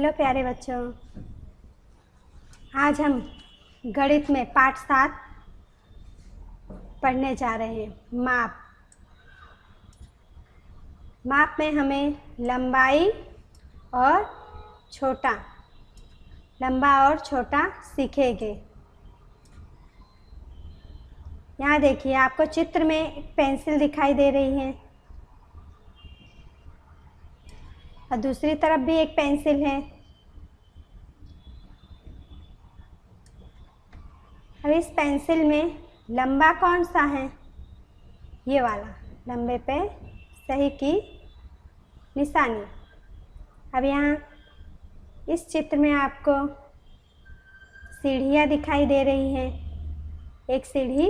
Hello प्यारे बच्चों, आज हम गणित में पाठ 7 पढ़ने जा रहे हैं। माप में हमें लंबाई और छोटा, लंबा और छोटा सीखेंगे। यहाँ देखिए, आपको चित्र में एक पेंसिल दिखाई दे रही है और दूसरी तरफ भी एक पेंसिल है। अब इस पेंसिल में लंबा कौन सा है? ये वाला, लंबे पे सही की निशानी। अब यहाँ इस चित्र में आपको सीढ़ियाँ दिखाई दे रही हैं। एक सीढ़ी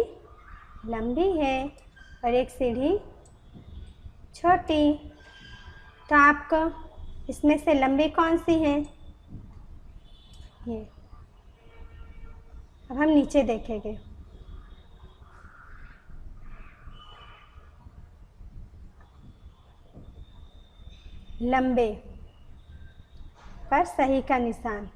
लंबी है और एक सीढ़ी छोटी। तो आपको इसमें से लंबी कौन सी है? ये। अब हम नीचे देखेंगे। लंबे पर सही का निशान।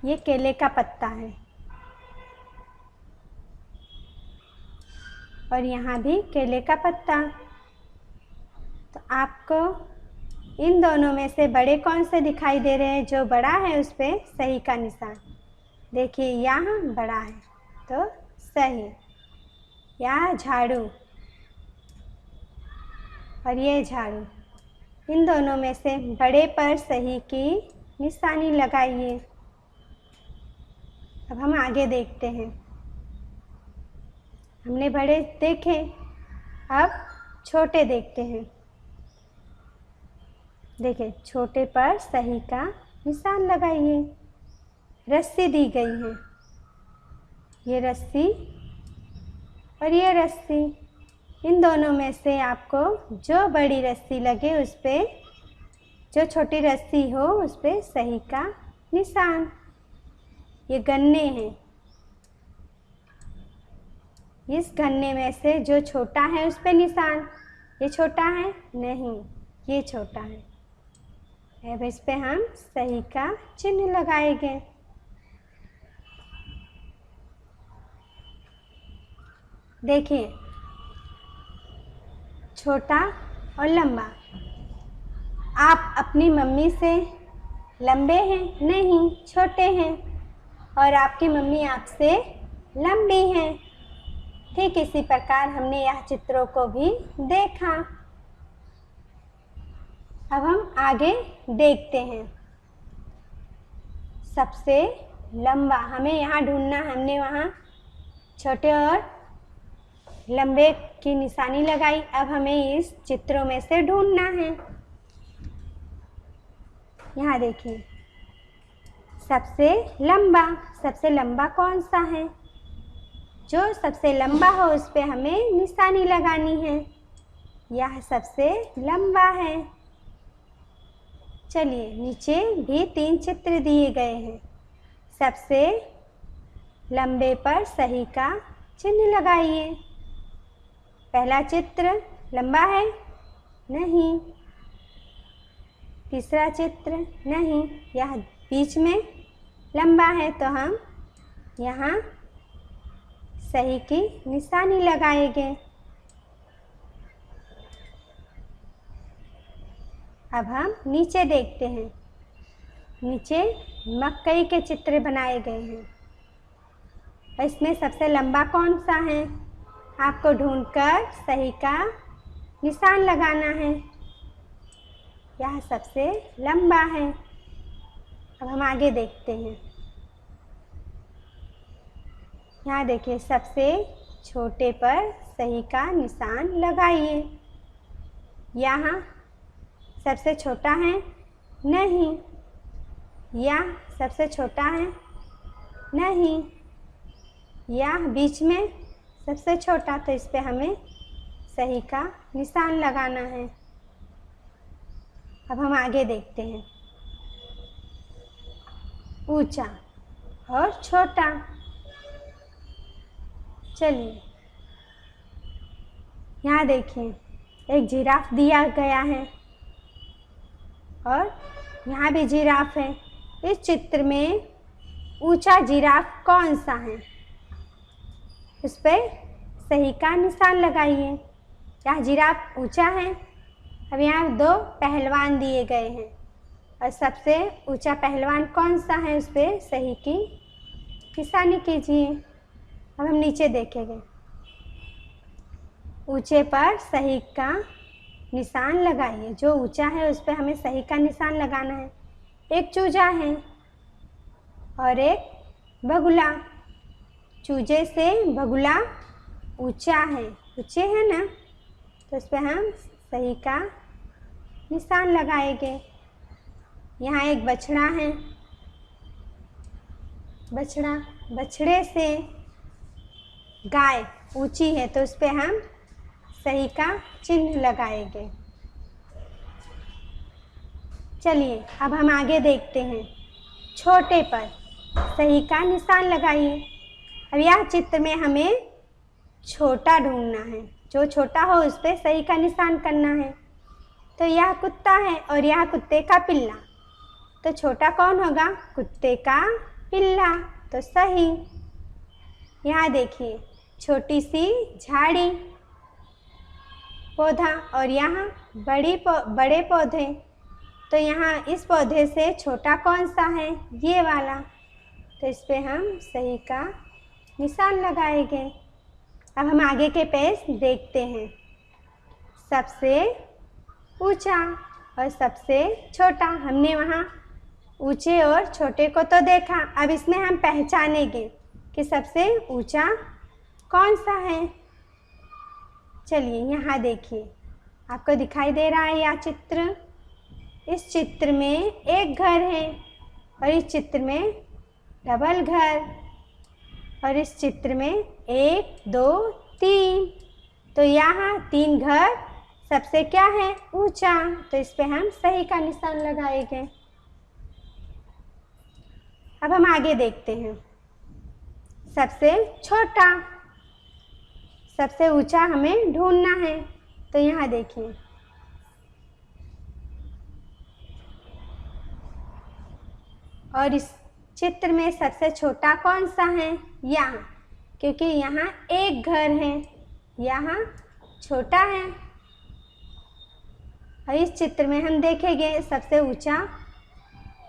ये केले का पत्ता है और यहाँ भी केले का पत्ता। तो आपको इन दोनों में से बड़े कौन से दिखाई दे रहे हैं? जो बड़ा है उस पर सही का निशान। देखिए, यहाँ बड़ा है तो सही। यहाँ झाड़ू और ये झाड़ू, इन दोनों में से बड़े पर सही की निशानी लगाइए। अब हम आगे देखते हैं। हमने बड़े देखे, अब छोटे देखते हैं। देखिए, छोटे पर सही का निशान लगाइए। रस्सी दी गई है, ये रस्सी और ये रस्सी, इन दोनों में से आपको जो बड़ी रस्सी लगे उस पे, जो छोटी रस्सी हो उस पे सही का निशान। ये गन्ने हैं, इस गन्ने में से जो छोटा है उस पे निशान। ये छोटा है? नहीं, ये छोटा है। अब इस पे हम सही का चिन्ह लगाएंगे। देखिए, छोटा और लंबा। आप अपनी मम्मी से लंबे हैं? नहीं, छोटे हैं। और आपकी मम्मी आपसे लंबी हैं। ठीक इसी प्रकार हमने यह चित्रों को भी देखा। अब हम आगे देखते हैं। सबसे लंबा हमें यहाँ ढूंढना। हमने वहाँ छोटे और लंबे की निशानी लगाई। अब हमें इस चित्रों में से ढूंढना है। यहाँ देखिए, सबसे लंबा कौन सा है? जो सबसे लंबा हो उस पे हमें निशानी लगानी है। यह सबसे लंबा है। चलिए, नीचे भी 3 चित्र दिए गए हैं। सबसे लंबे पर सही का चिन्ह लगाइए। पहला चित्र लंबा है? नहीं। तीसरा चित्र नहीं। यह बीच में लंबा है तो हम यहाँ सही की निशानी लगाएंगे। अब हम नीचे देखते हैं। नीचे मकई के चित्र बनाए गए हैं। इसमें सबसे लंबा कौन सा है? आपको ढूंढकर सही का निशान लगाना है। यह सबसे लंबा है। अब हम आगे देखते हैं। यहाँ देखिए, सबसे छोटे पर सही का निशान लगाइए। यहाँ सबसे छोटा है? नहीं। यहाँ सबसे छोटा है? नहीं। यहाँ बीच में सबसे छोटा, तो इस पे हमें सही का निशान लगाना है। अब हम आगे देखते हैं। ऊंचा और छोटा। चलिए, यहाँ देखिए एक जिराफ दिया गया है और यहाँ भी जिराफ है। इस चित्र में ऊंचा जिराफ कौन सा है, उस पर सही का निशान लगाइए। यहाँ जिराफ ऊंचा है। अब यहाँ दो पहलवान दिए गए हैं और सबसे ऊंचा पहलवान कौन सा है, उस पर सही की निशानी कीजिए। अब हम नीचे देखेंगे। ऊंचे पर सही का निशान लगाइए। जो ऊंचा है उस पर हमें सही का निशान लगाना है। एक चूजा है और एक बगुला। चूजे से बगुला ऊंचा है, ऊंचे है ना, तो उस पर हम सही का निशान लगाएंगे। यहाँ एक बछड़ा है। बछड़े से गाय ऊंची है, तो उस पर हम सही का चिन्ह लगाएंगे। चलिए अब हम आगे देखते हैं। छोटे पर सही का निशान लगाइए। अब यह चित्र में हमें छोटा ढूंढना है। जो छोटा हो उस पर सही का निशान करना है। तो यह कुत्ता है और यह कुत्ते का पिल्ला। तो छोटा कौन होगा, कुत्ते का पिल्ला, तो सही। यहाँ देखिए छोटी सी झाड़ी, पौधा और यहाँ बड़े पौधे। तो यहाँ इस पौधे से छोटा कौन सा है, ये वाला, तो इस पे हम सही का निशान लगाएंगे। अब हम आगे के पेज देखते हैं। सबसे ऊंचा और सबसे छोटा, हमने वहाँ ऊंचे और छोटे को तो देखा। अब इसमें हम पहचानेंगे कि सबसे ऊंचा कौन सा है। चलिए यहाँ देखिए, आपको दिखाई दे रहा है यह चित्र। इस चित्र में एक घर है और इस चित्र में डबल घर और इस चित्र में 1 2 3। तो यहाँ 3 घर सबसे क्या है, ऊंचा, तो इस पे हम सही का निशान लगाएंगे। अब हम आगे देखते हैं। सबसे छोटा, सबसे ऊंचा हमें ढूंढना है। तो यहाँ देखिए और इस चित्र में सबसे छोटा कौन सा है, यहाँ, क्योंकि यहाँ एक घर है, यहाँ छोटा है। और इस चित्र में हम देखेंगे सबसे ऊंचा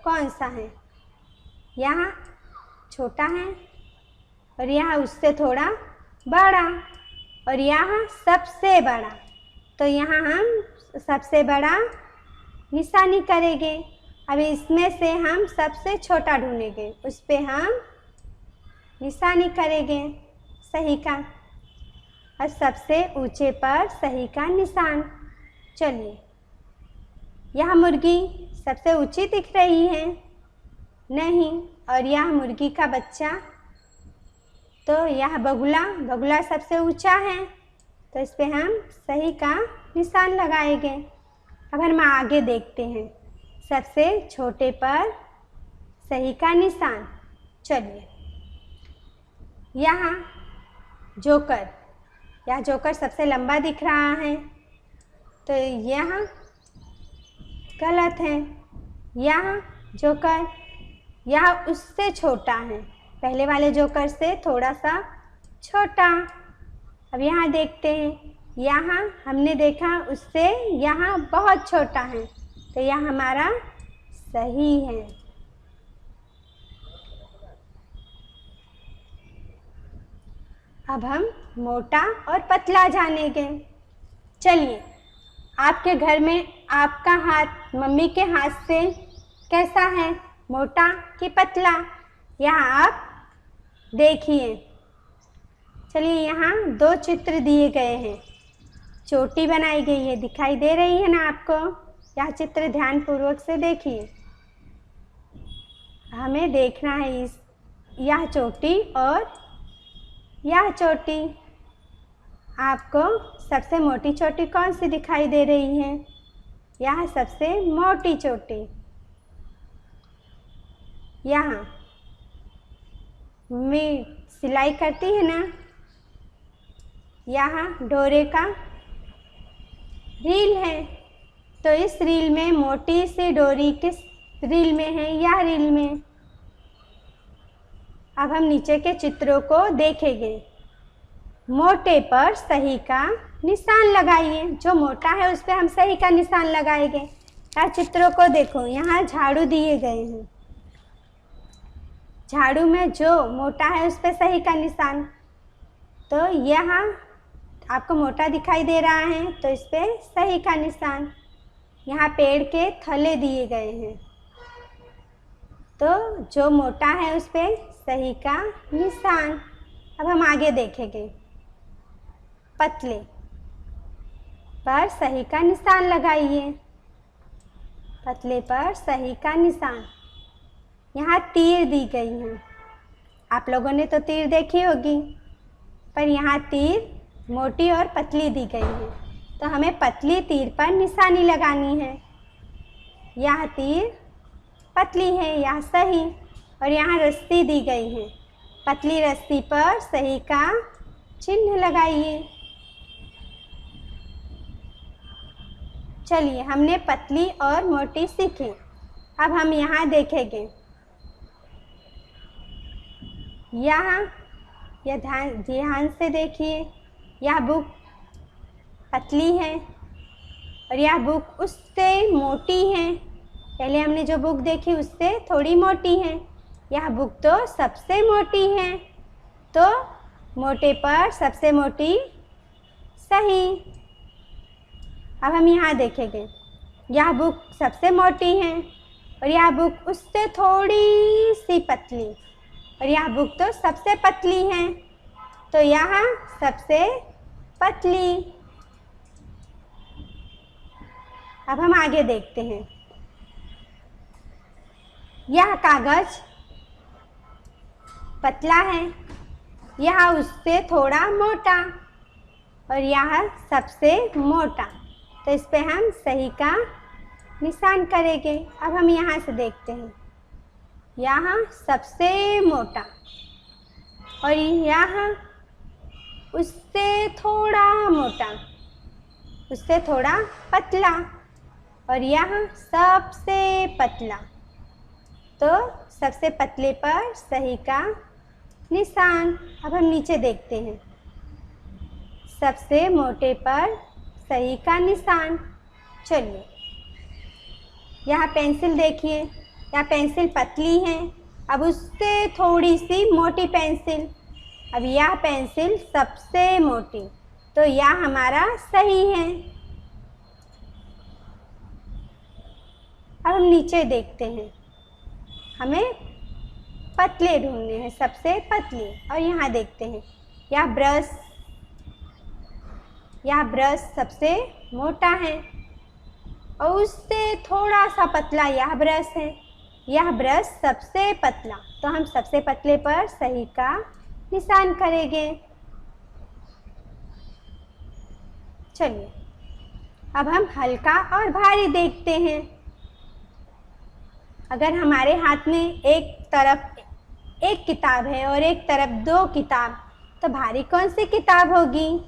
कौन सा है, यहाँ छोटा है और यहाँ उससे थोड़ा बड़ा और यहाँ सबसे बड़ा। तो यहाँ हम सबसे बड़ा निशानी करेंगे। अब इसमें से हम सबसे छोटा ढूंढेंगे, उस पे हम निशानी करेंगे सही का और सबसे ऊंचे पर सही का निशान। चलिए यह मुर्गी सबसे ऊंची दिख रही है, नहीं, और यह मुर्गी का बच्चा, तो यह बगुला सबसे ऊंचा है, तो इस पे हम सही का निशान लगाएंगे। अब हम आगे देखते हैं। सबसे छोटे पर सही का निशान। चलिए यहाँ जोकर, यह जोकर सबसे लंबा दिख रहा है, तो यहाँ गलत है। यहाँ जोकर यह उससे छोटा है, पहले वाले जोकर से थोड़ा सा छोटा। अब यहाँ देखते हैं, यहाँ हमने देखा उससे यहाँ बहुत छोटा है, तो यह हमारा सही है। अब हम मोटा और पतला जानेंगे। चलिए आपके घर में आपका हाथ मम्मी के हाथ से कैसा है, मोटा कि पतला, यहाँ आप देखिए। चलिए यहाँ 2 चित्र दिए गए हैं, चोटी बनाई गई है, दिखाई दे रही है ना आपको। यह चित्र ध्यानपूर्वक से देखिए। हमें देखना है यह चोटी और यह चोटी। आपको सबसे मोटी चोटी कौन सी दिखाई दे रही है, यह सबसे मोटी चोटी। यहाँ में सिलाई करती है ना, यहाँ डोरे का रील है। तो इस रील में मोटी सी डोरी किस रील में है? यह रील में। अब हम नीचे के चित्रों को देखेंगे। मोटे पर सही का निशान लगाइए। जो मोटा है उस पर हम सही का निशान लगाएंगे। यहाँ चित्रों को देखो, यहाँ झाड़ू दिए गए हैं। झाड़ू में जो मोटा है उस पर सही का निशान। तो यहाँ आपको मोटा दिखाई दे रहा है तो इस पर सही का निशान। यहाँ पेड़ के थले दिए गए हैं तो जो मोटा है उस पर सही का निशान। अब हम आगे देखेंगे। पतले पर सही का निशान लगाइए। पतले पर सही का निशान। यहाँ तीर दी गई हैं। आप लोगों ने तो तीर देखी होगी, पर यहाँ तीर मोटी और पतली दी गई है तो हमें पतली तीर पर निशानी लगानी है। यहाँ तीर पतली है, यहाँ सही। और यहाँ रस्सी दी गई है। पतली रस्सी पर सही का चिन्ह लगाइए। चलिए, हमने पतली और मोटी सीखी। अब हम यहाँ देखेंगे। यहाँ यह ध्यान से देखिए। यह बुक पतली है और यह बुक उससे मोटी है। पहले हमने जो बुक देखी उससे थोड़ी मोटी है। यह बुक तो सबसे मोटी है तो मोटे पर सबसे मोटी सही। अब हम यहाँ देखेंगे। यह बुक सबसे मोटी है और यह बुक उससे थोड़ी सी पतली और यह बुक तो सबसे पतली है तो यहाँ सबसे पतली। अब हम आगे देखते हैं। यह कागज पतला है, यह उससे थोड़ा मोटा और यह सबसे मोटा तो इस पे हम सही का निशान करेंगे। अब हम यहाँ से देखते हैं। यहाँ सबसे मोटा और यहाँ उससे थोड़ा मोटा, उससे थोड़ा पतला और यहाँ सबसे पतला तो सबसे पतले पर सही का निशान। अब हम नीचे देखते हैं। सबसे मोटे पर सही का निशान। चलिए, यहाँ पेंसिल देखिए। यहाँ पेंसिल पतली है, अब उससे थोड़ी सी मोटी पेंसिल। अब यह पेंसिल सबसे मोटी तो यह हमारा सही है। अब हम नीचे देखते हैं। हमें पतले ढूंढने हैं, सबसे पतले। और यहाँ देखते हैं। यह ब्रश सबसे मोटा है और उससे थोड़ा सा पतला यह ब्रश है। यह ब्रश सबसे पतला तो हम सबसे पतले पर सही का निशान करेंगे। चलिए, अब हम हल्का और भारी देखते हैं। अगर हमारे हाथ में एक तरफ एक किताब है और एक तरफ दो किताब तो भारी कौन सी किताब होगी?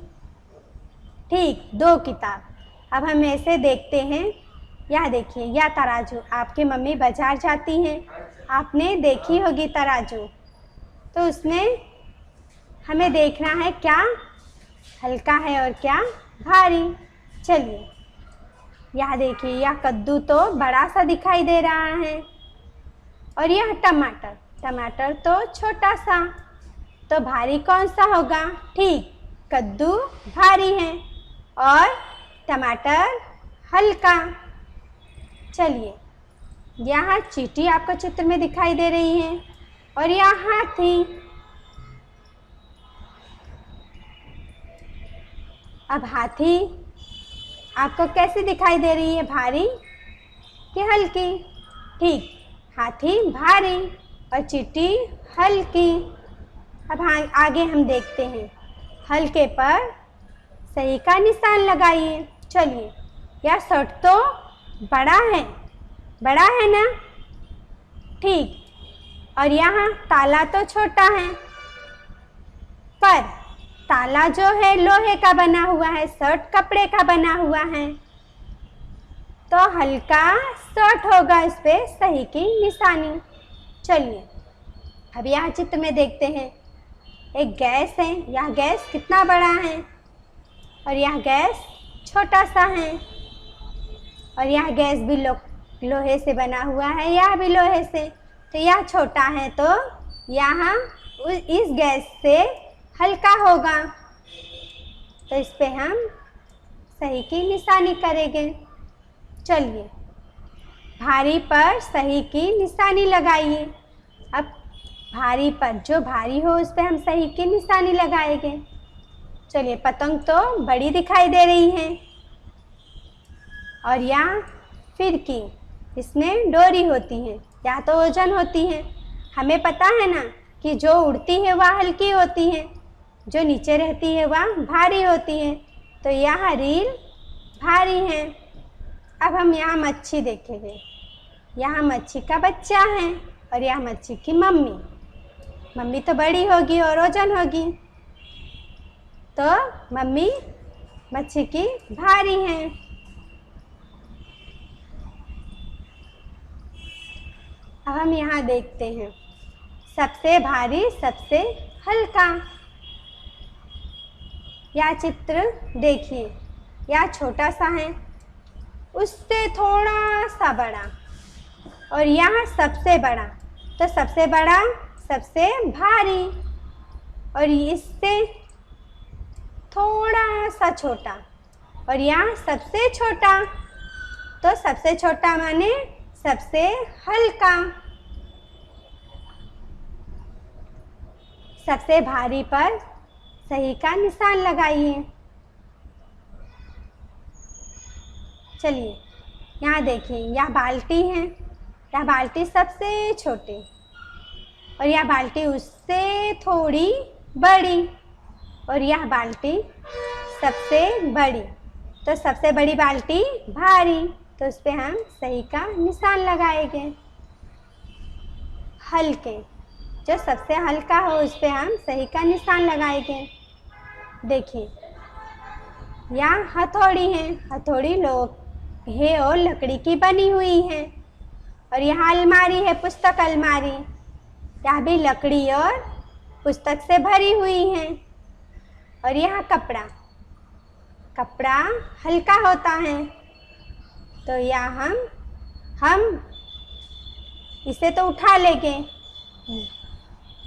ठीक, दो किताब। अब हम ऐसे देखते हैं। यह देखिए, यह तराजू। आपकी मम्मी बाजार जाती हैं, आपने देखी होगी तराजू। तो उसमें हमें देखना है क्या हल्का है और क्या भारी। चलिए, यह देखिए, यह कद्दू तो बड़ा सा दिखाई दे रहा है और यह टमाटर तो छोटा सा तो भारी कौन सा होगा? ठीक, कद्दू भारी है और टमाटर हल्का। चलिए, यहाँ चींटी आपको चित्र में दिखाई दे रही है और यह हाथी। अब हाथी आपको कैसी दिखाई दे रही है? भारी कि हल्की? ठीक, हाथी भारी और चींटी हल्की। अब आगे हम देखते हैं। हल्के पर सही का निशान लगाइए। चलिए, यह शर्ट तो बड़ा है ना? ठीक, और यहाँ ताला तो छोटा है पर ताला जो है लोहे का बना हुआ है, शर्ट कपड़े का बना हुआ है तो हल्का शॉर्ट होगा, इस पे सही की निशानी। चलिए अब यहाँ चित्र में देखते हैं, एक गैस है। यह गैस कितना बड़ा है और यह गैस छोटा सा है, और यह गैस भी लोहे से बना हुआ है, यह भी लोहे से। तो यह छोटा है तो यहाँ इस गैस से हल्का होगा, तो इस पे हम सही की निशानी करेंगे। चलिए भारी पर सही की निशानी लगाइए। अब भारी पर, जो भारी हो उस पे हम सही की निशानी लगाएंगे। चलिए पतंग तो बड़ी दिखाई दे रही है, और यहाँ फिरकी, इसमें डोरी होती है या तो वजन होती है। हमें पता है ना कि जो उड़ती है वह हल्की होती है, जो नीचे रहती है वह भारी होती है। तो यह रील भारी है। अब हम यहाँ मच्छी देखेंगे। यहाँ मच्छी का बच्चा है और यह मच्छी की मम्मी। मम्मी तो बड़ी होगी और वजन होगी, तो मम्मी मच्छी की भारी है। अब हम यहाँ देखते हैं, सबसे भारी सबसे हल्का। यह चित्र देखिए, यह छोटा सा है, उससे थोड़ा सा बड़ा, और यहाँ सबसे बड़ा। तो सबसे बड़ा सबसे भारी, और इससे थोड़ा सा छोटा, और यहाँ सबसे छोटा। तो सबसे छोटा माने सबसे हल्का। सबसे भारी पर सही का निशान लगाइए। चलिए यहाँ देखिए, यह बाल्टी है। यह बाल्टी सबसे छोटी, और यह बाल्टी उससे थोड़ी बड़ी, और यह बाल्टी सबसे बड़ी। तो सबसे बड़ी बाल्टी भारी, तो उस पर हम सही का निशान लगाएंगे। हल्के, जो सबसे हल्का हो उस पर हम सही का निशान लगाएंगे। देखिए यहाँ हथौड़ी है। हथौड़ी लोहे और लकड़ी की बनी हुई है, और यहाँ अलमारी है, पुस्तक अलमारी। यह भी लकड़ी और पुस्तक से भरी हुई है। और यहाँ कपड़ा, कपड़ा हल्का होता है, तो यहाँ हम इसे तो उठा लेंगे,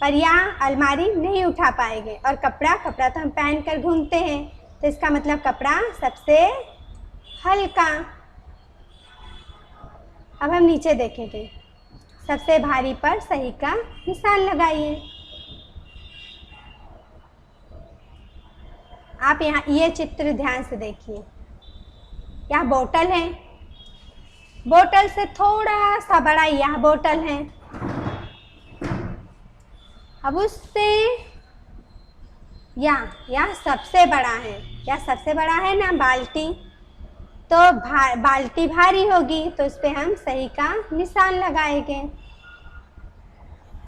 पर यहाँ अलमारी नहीं उठा पाएंगे। और कपड़ा तो हम पहन कर घूमते हैं, तो इसका मतलब कपड़ा सबसे हल्का। अब हम नीचे देखेंगे, सबसे भारी पर सही का निशान लगाइए। आप यहाँ ये चित्र ध्यान से देखिए, यहाँ बोतल है, बोतल से थोड़ा सा बड़ा यह बोतल है। अब उससे यह सबसे बड़ा है, यह सबसे बड़ा है ना बाल्टी, तो बाल्टी भारी होगी, तो उस पर हम सही का निशान लगाएंगे।